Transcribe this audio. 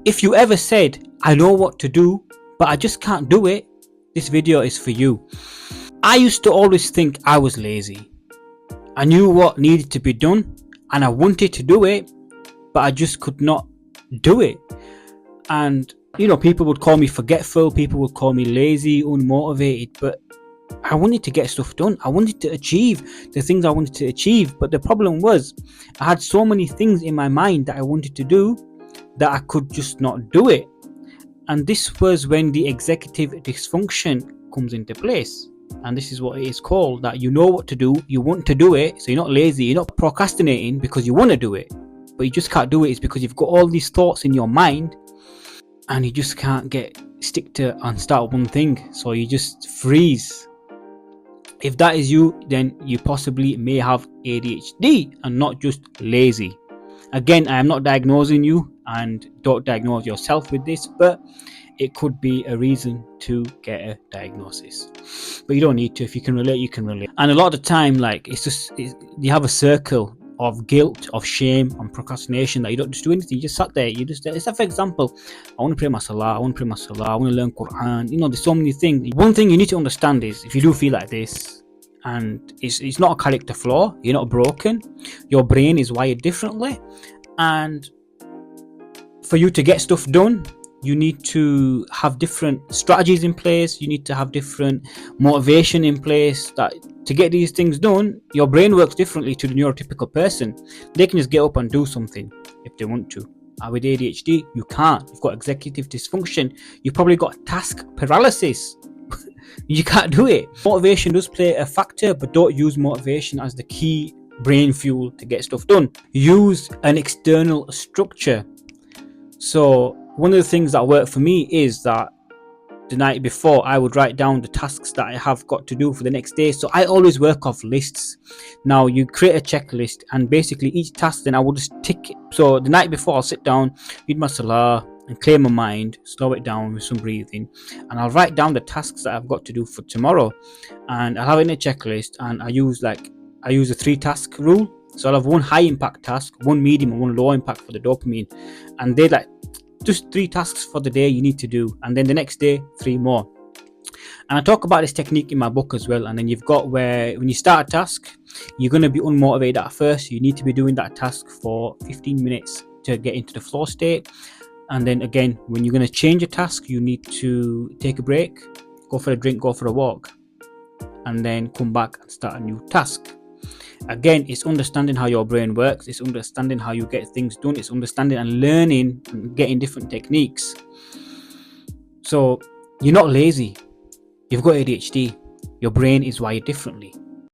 If you ever said, I know what to do, but I just can't do it, this video is for you. I used to always think I was lazy. I knew what needed to be done and I wanted to do it, but I just could not do it. And people would call me forgetful, people would call me lazy, unmotivated, but I wanted to get stuff done. I wanted to achieve the things I wanted to achieve. But the problem was I had so many things in my mind that I wanted to do that I could just not do it. And this was when the executive dysfunction comes into place. And this is what it is called, that you know what to do, you want to do it, so you're not lazy, you're not procrastinating because you want to do it, but you just can't do it. It's because you've got all these thoughts in your mind and you just can't stick to and start one thing, so you just freeze. If that is you, then you possibly may have ADHD and not just lazy. Again, I am not diagnosing you, and don't diagnose yourself with this, but it could be a reason to get a diagnosis. But you don't need to. If you can relate, you can relate. And a lot of the time, you have a circle of guilt, of shame, and procrastination that you don't just do anything. You just sat there. It's like, for example, I want to pray my salah, I want to learn Quran. There's so many things. One thing you need to understand is, if you do feel like this, and it's not a character flaw, you're not broken, your brain is wired differently, and for you to get stuff done, you need to have different strategies in place, you need to have different motivation in place. That to get these things done, your brain works differently to the neurotypical person. They can just get up and do something if they want to. With ADHD, you can't. You've got executive dysfunction, you've probably got task paralysis. You can't do it. Motivation does play a factor, but don't use motivation as the key brain fuel to get stuff done. Use an external structure. So one of the things that worked for me is that the night before I would write down the tasks that I have got to do for the next day. So I always work off lists. Now you create a checklist, and basically each task, then I will just tick it. So the night before I'll sit down, read my salah, and clear my mind, slow it down with some breathing, and I'll write down the tasks that I've got to do for tomorrow, and I'll have it in a checklist. And I use a 3 task rule. So I'll have one high impact task, one medium, and one low impact for the dopamine, and they're like just 3 tasks for the day you need to do, and then the next day 3 more. And I talk about this technique in my book as well. And then you've got where when you start a task, you're going to be unmotivated at first. You need to be doing that task for 15 minutes to get into the flow state. And then again, when you're going to change a task, you need to take a break, go for a drink, go for a walk, and then come back and start a new task. Again, it's understanding how your brain works, it's understanding how you get things done, it's understanding and learning and getting different techniques. So you're not lazy, you've got ADHD, your brain is wired differently.